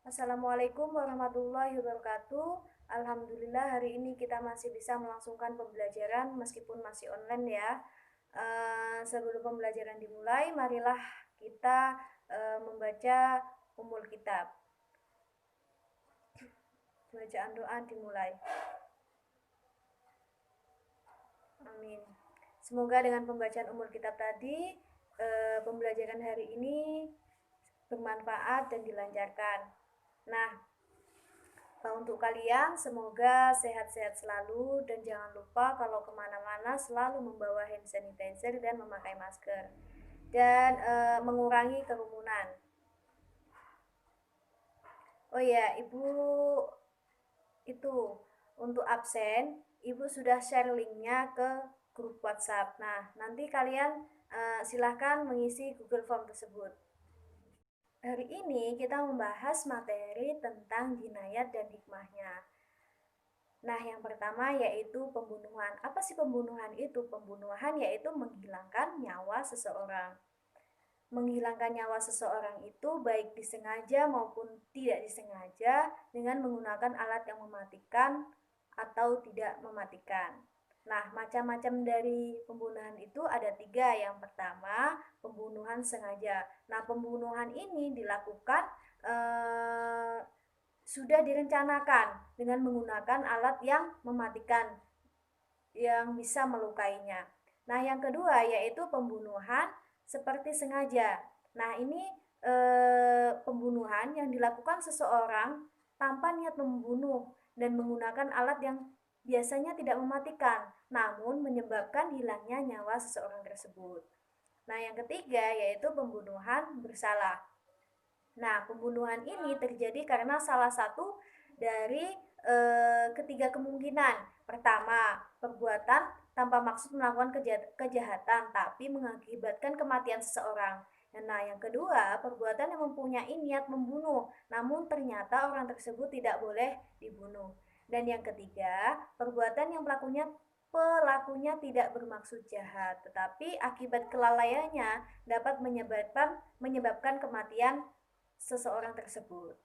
Assalamualaikum warahmatullahi wabarakatuh. Alhamdulillah hari ini kita masih bisa melangsungkan pembelajaran meskipun masih online ya. Sebelum pembelajaran dimulai, marilah kita membaca umul kitab. Bacaan doa dimulai. Amin. Semoga dengan pembacaan umul kitab tadi, pembelajaran hari ini bermanfaat dan dilancarkan. Nah, untuk kalian semoga sehat-sehat selalu dan jangan lupa kalau kemana-mana selalu membawa hand sanitizer dan memakai masker dan mengurangi kerumunan. Oh ya, Ibu itu untuk absen, Ibu sudah share linknya ke grup WhatsApp. Nah, nanti kalian silahkan mengisi Google Form tersebut. Hari ini kita membahas materi tentang jinayat dan hikmahnya. Nah, yang pertama yaitu pembunuhan. Apa sih pembunuhan itu? Pembunuhan yaitu menghilangkan nyawa seseorang. Menghilangkan nyawa seseorang itu baik disengaja maupun tidak disengaja dengan menggunakan alat yang mematikan atau tidak mematikan. Nah, macam-macam dari pembunuhan itu ada tiga. Yang pertama, pembunuhan sengaja. Nah, pembunuhan ini dilakukan sudah direncanakan dengan menggunakan alat yang mematikan yang bisa melukainya. Nah, yang kedua yaitu pembunuhan seperti sengaja. Nah, ini pembunuhan yang dilakukan seseorang tanpa niat membunuh dan menggunakan alat yang biasanya tidak mematikan, namun menyebabkan hilangnya nyawa seseorang tersebut. Nah, yang ketiga yaitu pembunuhan bersalah. Nah, pembunuhan ini terjadi karena salah satu dari ketiga kemungkinan. Pertama, perbuatan tanpa maksud melakukan kejahatan tapi mengakibatkan kematian seseorang. Nah, yang kedua, perbuatan yang mempunyai niat membunuh, namun ternyata orang tersebut tidak boleh dibunuh. Dan yang ketiga, perbuatan yang pelakunya tidak bermaksud jahat, tetapi akibat kelalaiannya dapat menyebabkan kematian seseorang tersebut.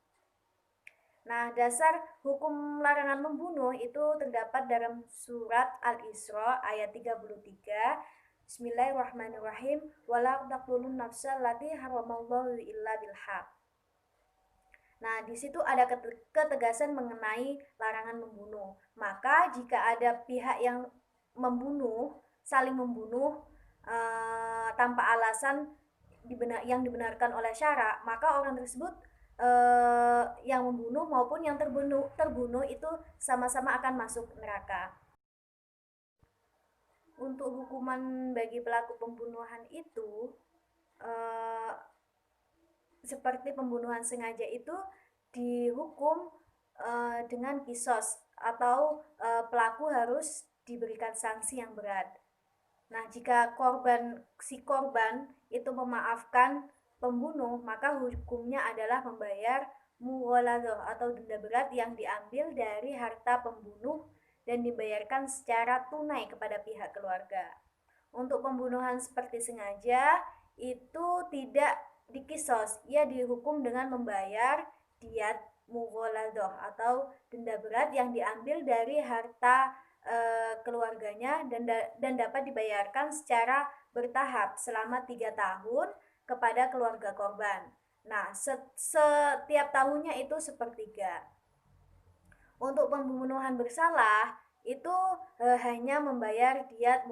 Nah, dasar hukum larangan membunuh itu terdapat dalam surat Al-Isra ayat 33. Bismillahirrahmanirrahim. Wala taqtulun nafsa allati haramallahu illa bilhaq. Nah, di situ ada ketegasan mengenai larangan membunuh. Maka jika ada pihak yang saling membunuh tanpa alasan yang dibenarkan oleh syara, maka orang tersebut yang membunuh maupun yang terbunuh itu sama-sama akan masuk neraka. Untuk hukuman bagi pelaku pembunuhan itu eh, seperti pembunuhan sengaja itu dihukum dengan kisos atau pelaku harus diberikan sanksi yang berat. Nah, jika si korban itu memaafkan pembunuh, maka hukumnya adalah membayar mughaladah atau denda berat yang diambil dari harta pembunuh dan dibayarkan secara tunai kepada pihak keluarga. Untuk pembunuhan seperti sengaja itu tidak dikisos, ia dihukum dengan membayar diat mughaladah atau denda berat yang diambil dari harta keluarganya dan dapat dibayarkan secara bertahap selama 3 tahun kepada keluarga korban. Nah, setiap tahunnya itu sepertiga. Untuk pembunuhan bersalah itu hanya membayar diat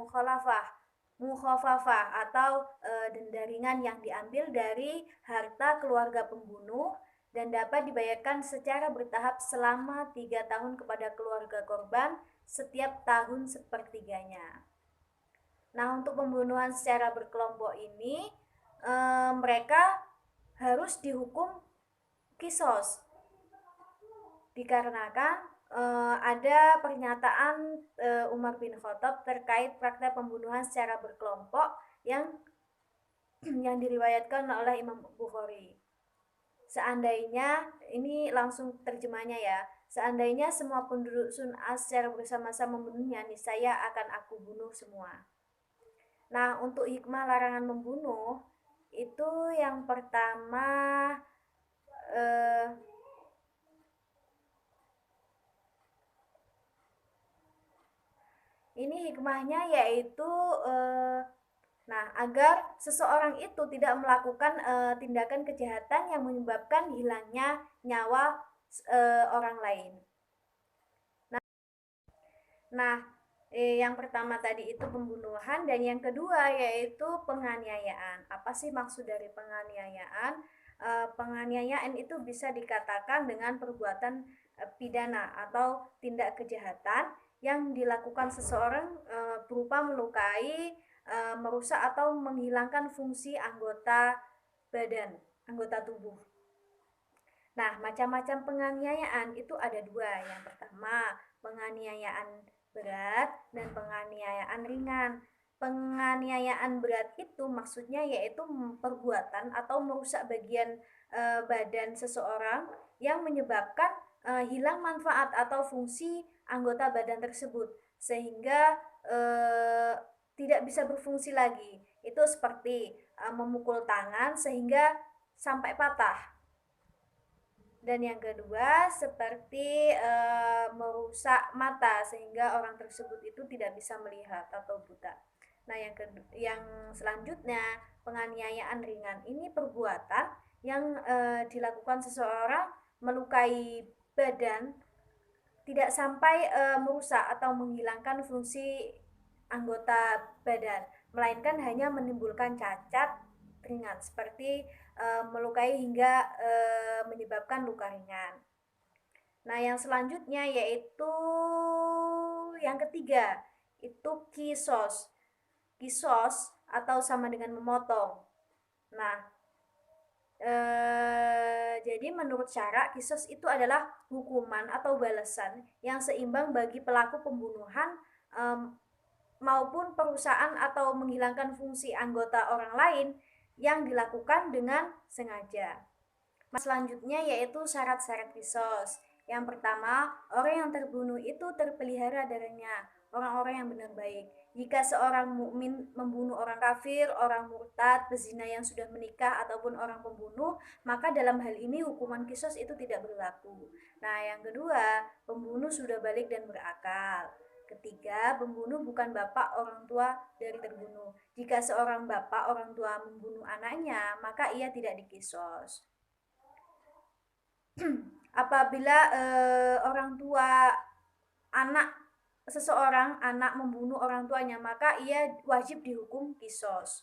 mukhafafah atau denda ringan yang diambil dari harta keluarga pembunuh dan dapat dibayarkan secara bertahap selama 3 tahun kepada keluarga korban setiap tahun sepertiganya. Nah, untuk pembunuhan secara berkelompok ini mereka harus dihukum kisos dikarenakan ada pernyataan Umar bin Khattab terkait praktek pembunuhan secara berkelompok yang yang diriwayatkan oleh Imam Bukhari. Seandainya, ini langsung terjemahnya ya, seandainya semua penduduk Sun'as secara bersama-sama membunuhnya, niscaya akan aku bunuh semua. Nah, untuk hikmah larangan membunuh, itu yang pertama, Ini hikmahnya yaitu agar seseorang itu tidak melakukan tindakan kejahatan yang menyebabkan hilangnya nyawa orang lain. Nah, yang pertama tadi itu pembunuhan dan yang kedua yaitu penganiayaan. Apa sih maksud dari penganiayaan? Penganiayaan itu bisa dikatakan dengan perbuatan pidana atau tindak kejahatan yang dilakukan seseorang berupa melukai, merusak atau menghilangkan fungsi anggota badan, anggota tubuh. Nah, macam-macam penganiayaan itu ada dua. Yang pertama, penganiayaan berat dan penganiayaan ringan. Penganiayaan berat itu maksudnya yaitu perbuatan atau merusak bagian badan seseorang yang menyebabkan hilang manfaat atau fungsi anggota badan tersebut sehingga tidak bisa berfungsi lagi. Itu seperti memukul tangan sehingga sampai patah. Dan yang kedua seperti merusak mata sehingga orang tersebut itu tidak bisa melihat atau buta. Nah, yang selanjutnya penganiayaan ringan ini perbuatan yang dilakukan seseorang melukai badan tidak sampai merusak atau menghilangkan fungsi anggota badan, melainkan hanya menimbulkan cacat ringan seperti melukai hingga menyebabkan luka ringan. Nah, yang selanjutnya yaitu yang ketiga, itu kisos. Kisos atau sama dengan memotong. Nah, jadi menurut syara, kisos itu adalah hukuman atau balasan yang seimbang bagi pelaku pembunuhan maupun perusahaan atau menghilangkan fungsi anggota orang lain yang dilakukan dengan sengaja. Selanjutnya yaitu syarat-syarat kisos. Yang pertama, orang yang terbunuh itu terpelihara darahnya, orang-orang yang benar baik. Jika seorang mukmin membunuh orang kafir, orang murtad, pezina yang sudah menikah ataupun orang pembunuh, maka dalam hal ini hukuman kisos itu tidak berlaku. Nah, yang kedua, pembunuh sudah balik dan berakal. Ketiga, pembunuh bukan bapak orang tua dari terbunuh. Jika seorang bapak orang tua membunuh anaknya, maka ia tidak dikisos. Apabila orang tua seseorang anak membunuh orang tuanya, maka ia wajib dihukum kisos.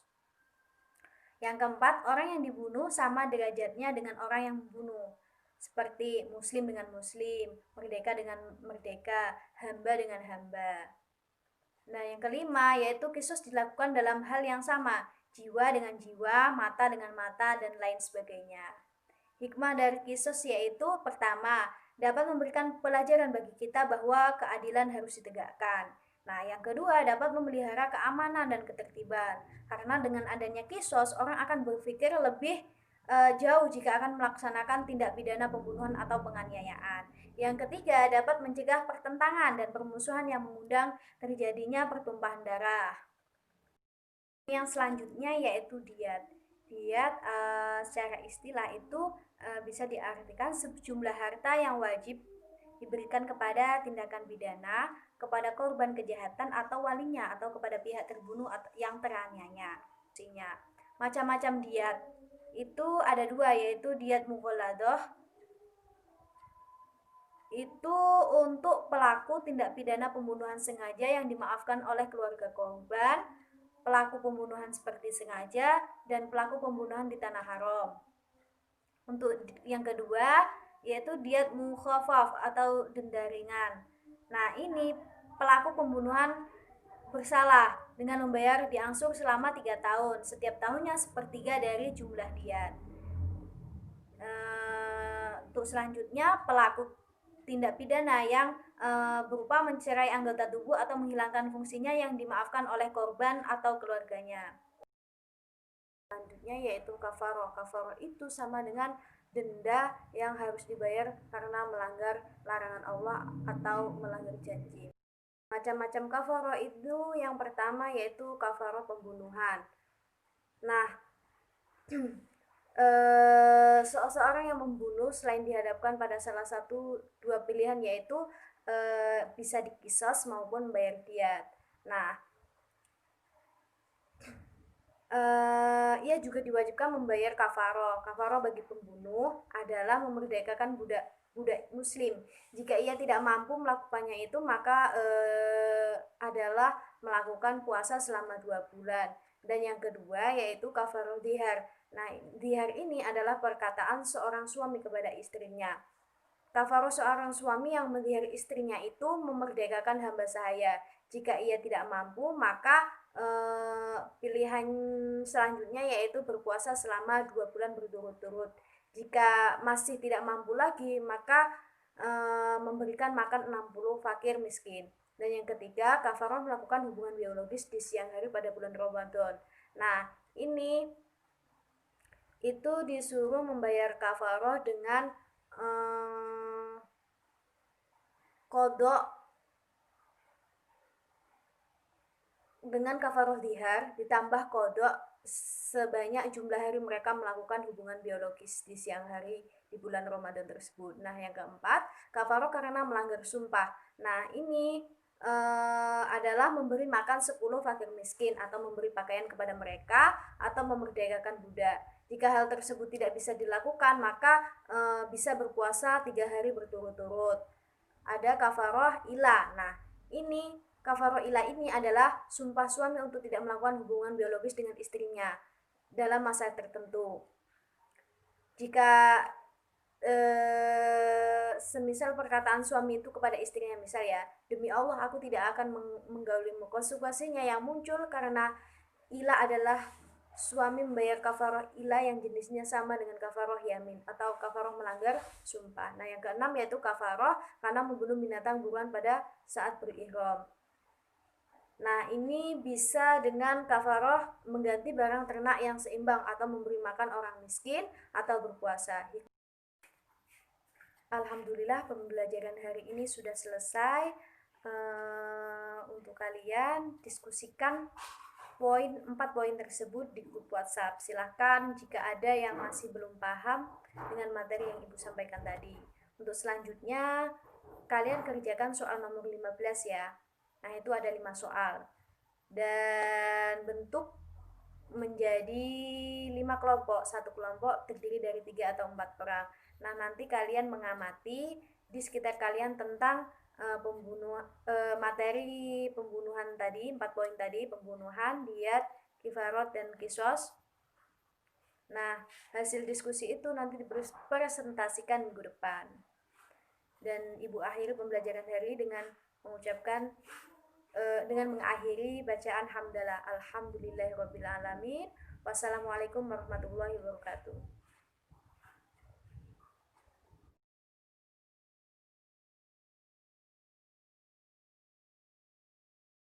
Yang keempat, orang yang dibunuh sama derajatnya dengan orang yang membunuh. Seperti muslim dengan muslim, merdeka dengan merdeka, hamba dengan hamba. Nah, yang kelima yaitu kisos dilakukan dalam hal yang sama, jiwa dengan jiwa, mata dengan mata, dan lain sebagainya. Hikmah dari kisos yaitu pertama, dapat memberikan pelajaran bagi kita bahwa keadilan harus ditegakkan. Nah, yang kedua dapat memelihara keamanan dan ketertiban. Karena dengan adanya kisos, orang akan berpikir lebih jauh jika akan melaksanakan tindak pidana pembunuhan atau penganiayaan. Yang ketiga dapat mencegah pertentangan dan permusuhan yang mengundang terjadinya pertumpahan darah. Yang selanjutnya yaitu diat. Diat secara istilah itu bisa diartikan sejumlah harta yang wajib diberikan kepada tindakan pidana, kepada korban kejahatan atau walinya, atau kepada pihak terbunuh yang teraniaya. Macam-macam diat itu ada dua, yaitu diat mughaladah itu untuk pelaku tindak pidana pembunuhan sengaja yang dimaafkan oleh keluarga korban, pelaku pembunuhan seperti sengaja, dan pelaku pembunuhan di tanah haram. Untuk yang kedua yaitu diat mukhafaf atau denda ringan. Nah, ini pelaku pembunuhan bersalah dengan membayar diangsur selama 3 tahun, setiap tahunnya sepertiga dari jumlah diat. Untuk selanjutnya pelaku tindak pidana yang berupa mencerai anggota tubuh atau menghilangkan fungsinya yang dimaafkan oleh korban atau keluarganya. Selanjutnya yaitu kafaroh. Kafaroh itu sama dengan denda yang harus dibayar karena melanggar larangan Allah atau melanggar janji. Macam-macam kafaroh itu yang pertama yaitu kafaroh pembunuhan. Nah, seseorang yang membunuh selain dihadapkan pada salah satu dua pilihan yaitu bisa dikisos maupun bayar diat. Nah, ia juga diwajibkan membayar kafaroh. Kafaroh bagi pembunuh adalah memerdekakan budak budak muslim. Jika ia tidak mampu melakukannya itu, maka adalah melakukan puasa selama 2 bulan. Dan yang kedua yaitu kafaroh dihar. Nah, dihar ini adalah perkataan seorang suami kepada istrinya. Kafaroh seorang suami yang mendihar istrinya itu memerdekakan hamba sahaya. Jika ia tidak mampu, maka pilihan selanjutnya yaitu berpuasa selama 2 bulan berturut-turut. Jika masih tidak mampu lagi, maka memberikan makan 60 fakir miskin. Dan yang ketiga, kafaroh melakukan hubungan biologis di siang hari pada bulan Ramadan. Nah, ini itu disuruh membayar kafaroh dengan kodok dengan kafaroh dihar ditambah kodok sebanyak jumlah hari mereka melakukan hubungan biologis di siang hari di bulan Ramadan tersebut. Nah, yang keempat, kafaroh karena melanggar sumpah. Nah, ini adalah memberi makan 10 fakir miskin atau memberi pakaian kepada mereka atau memerdekakan budak. Jika hal tersebut tidak bisa dilakukan, maka bisa berpuasa 3 hari berturut-turut. Ada kafaroh ilah. Nah, ini kafaroh ilah ini adalah sumpah suami untuk tidak melakukan hubungan biologis dengan istrinya dalam masa tertentu. Jika semisal perkataan suami itu kepada istrinya, misal ya, demi Allah aku tidak akan menggaulimu, konsekuensinya yang muncul karena ilah adalah suami membayar kafaroh ilah yang jenisnya sama dengan kafaroh yamin atau kafaroh melanggar sumpah. Nah, yang keenam yaitu kafaroh karena membunuh binatang buruan pada saat berihram. Nah, ini bisa dengan kafaroh mengganti barang ternak yang seimbang atau memberi makan orang miskin atau berpuasa. Alhamdulillah pembelajaran hari ini sudah selesai. Untuk kalian diskusikan 4 poin tersebut di grup WhatsApp. Silahkan jika ada yang masih belum paham dengan materi yang Ibu sampaikan tadi. Untuk selanjutnya, kalian kerjakan soal nomor 15 ya. Nah, itu ada 5 soal. Dan bentuk menjadi 5 kelompok. Satu kelompok terdiri dari 3 atau 4 orang. Nah, nanti kalian mengamati di sekitar kalian tentang materi pembunuhan tadi, 4 poin tadi, pembunuhan, diyat, kifarot, dan kisos. Nah, hasil diskusi itu nanti dipresentasikan minggu depan. Dan Ibu akhiri pembelajaran hari dengan mengucapkan dengan mengakhiri bacaan hamdalah alhamdulillahirabbil alamin. Wassalamualaikum warahmatullahi wabarakatuh.